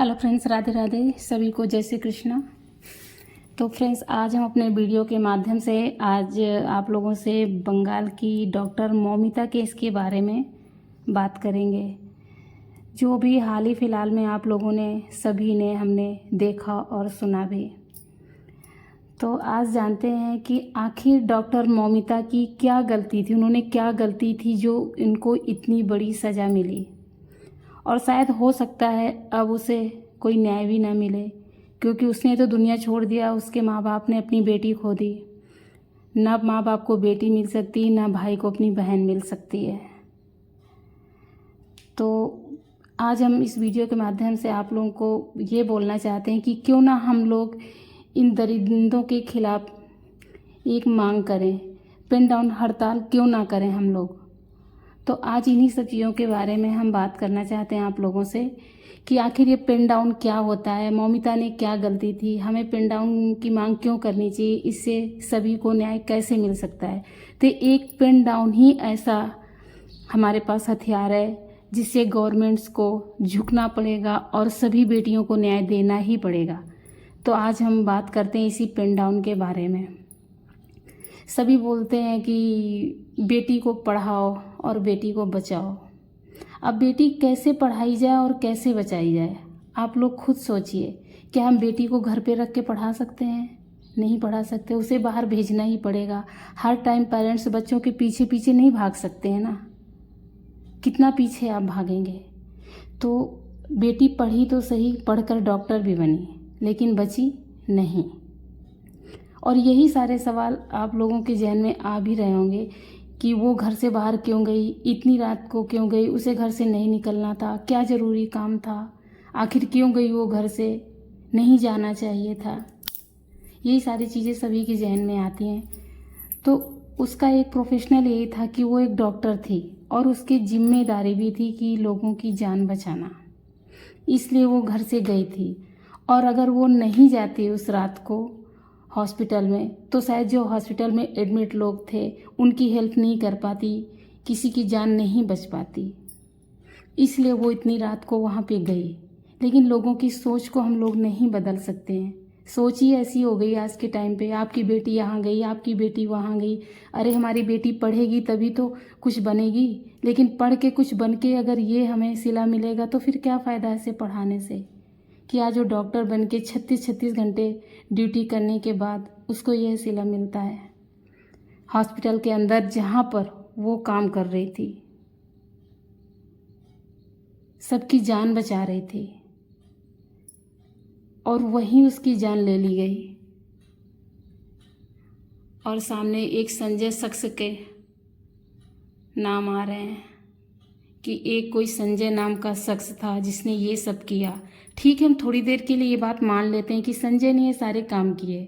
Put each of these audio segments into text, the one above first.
Hello friends, Radhe Radhe सभी को, जय श्री कृष्णा। तो फ्रेंड्स, आज हम अपने वीडियो के माध्यम से आज आप लोगों से बंगाल की डॉक्टर मौमिता केस के बारे में बात करेंगे, जो भी हाल ही फ़िलहाल में आप लोगों ने सभी ने हमने देखा और सुना भी। तो आज जानते हैं कि आखिर डॉक्टर मौमिता की क्या गलती थी, उन्होंने क्या गलती थी जो इनको इतनी बड़ी सज़ा मिली। और शायद हो सकता है अब उसे कोई न्याय भी ना मिले, क्योंकि उसने तो दुनिया छोड़ दिया, उसके माँ बाप ने अपनी बेटी खो दी। ना माँ बाप को बेटी मिल सकती, ना भाई को अपनी बहन मिल सकती है। तो आज हम इस वीडियो के माध्यम से आप लोगों को ये बोलना चाहते हैं कि क्यों ना हम लोग इन दरिंदों के खिलाफ एक मांग करें, पेन डाउन हड़ताल क्यों ना करें हम लोग। तो आज इन्हीं सब चीज़ों के बारे में हम बात करना चाहते हैं आप लोगों से कि आखिर ये पेन डाउन क्या होता है, मौमिता ने क्या गलती थी, हमें पेन डाउन की मांग क्यों करनी चाहिए, इससे सभी को न्याय कैसे मिल सकता है। तो एक पेन डाउन ही ऐसा हमारे पास हथियार है जिससे गवर्नमेंट्स को झुकना पड़ेगा और सभी बेटियों को न्याय देना ही पड़ेगा। तो आज हम बात करते हैं इसी पेन डाउन के बारे में। सभी बोलते हैं कि बेटी को पढ़ाओ और बेटी को बचाओ। अब बेटी कैसे पढ़ाई जाए और कैसे बचाई जाए, आप लोग खुद सोचिए। क्या हम बेटी को घर पे रख के पढ़ा सकते हैं? नहीं पढ़ा सकते, उसे बाहर भेजना ही पड़ेगा। हर टाइम पेरेंट्स बच्चों के पीछे पीछे नहीं भाग सकते हैं ना, कितना पीछे आप भागेंगे। तो बेटी पढ़ी तो सही, पढ़कर डॉक्टर भी बनी, लेकिन बची नहीं। और यही सारे सवाल आप लोगों के जहन में आ भी रहे होंगे कि वो घर से बाहर क्यों गई, इतनी रात को क्यों गई, उसे घर से नहीं निकलना था, क्या ज़रूरी काम था, आखिर क्यों गई वो घर से, नहीं जाना चाहिए था। यही सारी चीज़ें सभी के जहन में आती हैं। तो उसका एक प्रोफेशनल यही था कि वो एक डॉक्टर थी और उसकी जिम्मेदारी भी थी कि लोगों की जान बचाना, इसलिए वो घर से गई थी। और अगर वो नहीं जाती उस रात को हॉस्पिटल में, तो शायद जो हॉस्पिटल में एडमिट लोग थे उनकी हेल्प नहीं कर पाती, किसी की जान नहीं बच पाती, इसलिए वो इतनी रात को वहाँ पे गई। लेकिन लोगों की सोच को हम लोग नहीं बदल सकते हैं। सोच ही ऐसी हो गई आज के टाइम पे, आपकी बेटी यहाँ गई, आपकी बेटी वहाँ गई। अरे हमारी बेटी पढ़ेगी तभी तो कुछ बनेगी, लेकिन पढ़ के कुछ बन के अगर ये हमें सिला मिलेगा तो फिर क्या फ़ायदा है इसे पढ़ाने से। कि आज वो डॉक्टर बन के 36 घंटे ड्यूटी करने के बाद उसको यह सिला मिलता है हॉस्पिटल के अंदर जहाँ पर वो काम कर रही थी, सबकी जान बचा रही थी, और वहीं उसकी जान ले ली गई। और सामने एक संजय शख्स के नाम आ रहे हैं कि एक कोई संजय नाम का शख्स था जिसने ये सब किया। ठीक है, हम थोड़ी देर के लिए ये बात मान लेते हैं कि संजय ने ये सारे काम किए।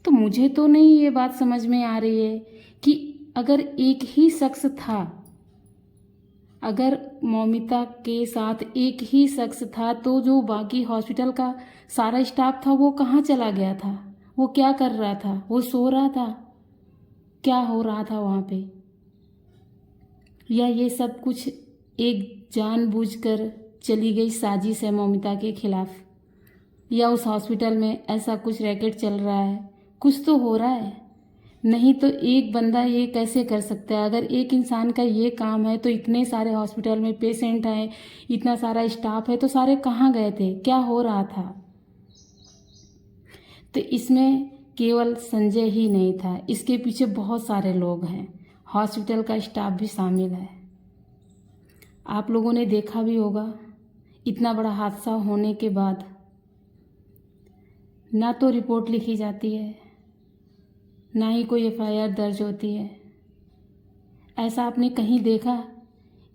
तो मुझे तो नहीं ये बात समझ में आ रही है कि अगर एक ही शख्स था, अगर मौमिता के साथ एक ही शख्स था, तो जो बाकी हॉस्पिटल का सारा स्टाफ था वो कहाँ चला गया था? वो क्या कर रहा था? वो सो रहा था? क्या हो रहा था वहाँ पे? या ये सब कुछ एक जानबूझकर चली गई साजिश है मौमिता के खिलाफ, या उस हॉस्पिटल में ऐसा कुछ रैकेट चल रहा है, कुछ तो हो रहा है। नहीं तो एक बंदा ये कैसे कर सकता है? अगर एक इंसान का ये काम है तो इतने सारे हॉस्पिटल में पेशेंट हैं, इतना सारा स्टाफ है, तो सारे कहाँ गए थे, क्या हो रहा था? तो इसमें केवल संजय ही नहीं था, इसके पीछे बहुत सारे लोग हैं, हॉस्पिटल का स्टाफ भी शामिल है। आप लोगों ने देखा भी होगा, इतना बड़ा हादसा होने के बाद ना तो रिपोर्ट लिखी जाती है, ना ही कोई एफआईआर दर्ज होती है। ऐसा आपने कहीं देखा?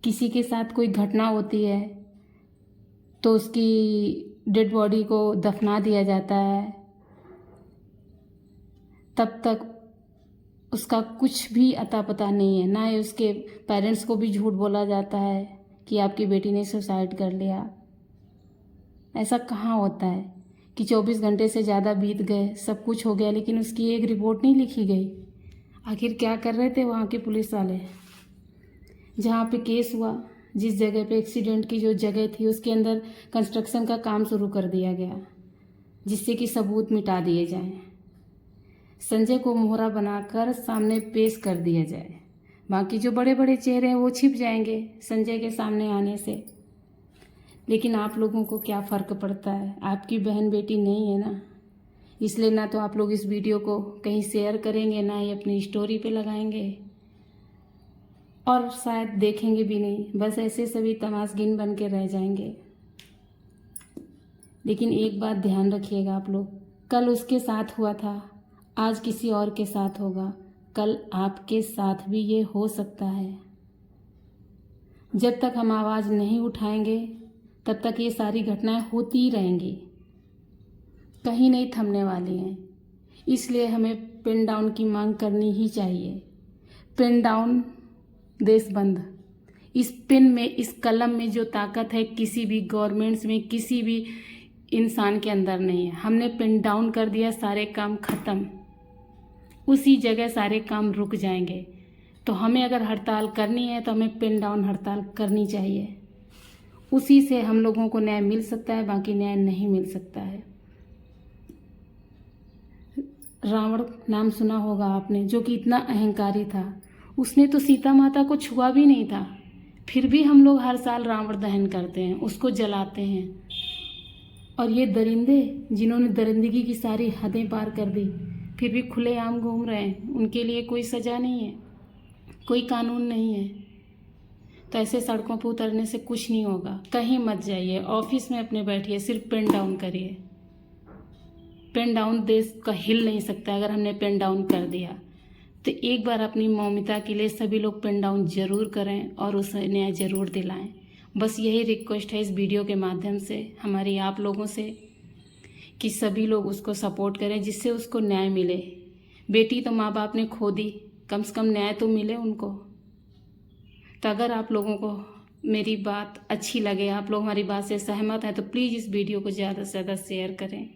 किसी के साथ कोई घटना होती है तो उसकी डेड बॉडी को दफना दिया जाता है, तब तक उसका कुछ भी अता पता नहीं है। ना ही उसके पेरेंट्स को भी झूठ बोला जाता है कि आपकी बेटी ने सुसाइड कर लिया। ऐसा कहाँ होता है कि 24 घंटे से ज़्यादा बीत गए, सब कुछ हो गया, लेकिन उसकी एक रिपोर्ट नहीं लिखी गई। आखिर क्या कर रहे थे वहाँ के पुलिस वाले? जहाँ पे केस हुआ, जिस जगह पे एक्सीडेंट की जो जगह थी उसके अंदर कंस्ट्रक्शन का काम शुरू कर दिया गया, जिससे कि सबूत मिटा दिए जाएं। संजय को मोहरा बनाकर सामने पेश कर दिया जाए। बाकी जो बड़े बड़े चेहरे हैं वो छिप जाएंगे संजय के सामने आने से। लेकिन आप लोगों को क्या फ़र्क पड़ता है, आपकी बहन बेटी नहीं है ना, इसलिए ना तो आप लोग इस वीडियो को कहीं शेयर करेंगे, ना ही अपनी स्टोरी पे लगाएंगे, और शायद देखेंगे भी नहीं, बस ऐसे सभी तमाशगिन बन के रह जाएंगे। लेकिन एक बात ध्यान रखिएगा आप लोग, कल उसके साथ हुआ था, आज किसी और के साथ होगा, कल आपके साथ भी ये हो सकता है। जब तक हम आवाज़ नहीं उठाएंगे तब तक ये सारी घटनाएं होती ही रहेंगी, कहीं नहीं थमने वाली हैं। इसलिए हमें पिन डाउन की मांग करनी ही चाहिए। पिन डाउन, देश बंद। इस पिन में, इस कलम में जो ताकत है किसी भी गवर्नमेंट्स में, किसी भी इंसान के अंदर नहीं है। हमने पिन डाउन कर दिया, सारे काम ख़त्म, उसी जगह सारे काम रुक जाएंगे। तो हमें अगर हड़ताल करनी है तो हमें पिन डाउन हड़ताल करनी चाहिए, उसी से हम लोगों को न्याय मिल सकता है, बाकी न्याय नहीं मिल सकता है। रावण नाम सुना होगा आपने, जो कि इतना अहंकारी था, उसने तो सीता माता को छुआ भी नहीं था, फिर भी हम लोग हर साल रावण दहन करते हैं, उसको जलाते हैं। और ये दरिंदे जिन्होंने दरिंदगी की सारी हदें पार कर दी, फिर भी खुलेआम घूम रहे हैं, उनके लिए कोई सज़ा नहीं है, कोई कानून नहीं है। तो ऐसे सड़कों पर उतरने से कुछ नहीं होगा। कहीं मत जाइए, ऑफिस में अपने बैठिए, सिर्फ पेन डाउन करिए। पेन डाउन देश का हिल नहीं सकता। अगर हमने पेन डाउन कर दिया तो एक बार अपनी मौमिता के लिए सभी लोग पेन डाउन ज़रूर करें और उसे न्याय ज़रूर दिलाएं। बस यही रिक्वेस्ट है इस वीडियो के माध्यम से हमारी आप लोगों से, कि सभी लोग उसको सपोर्ट करें, जिससे उसको न्याय मिले। बेटी तो माँ बाप ने खो दी, कम से कम न्याय तो मिले उनको। तो अगर आप लोगों को मेरी बात अच्छी लगे, आप लोग हमारी बात से सहमत हैं, तो प्लीज़ इस वीडियो को ज़्यादा से ज़्यादा शेयर करें।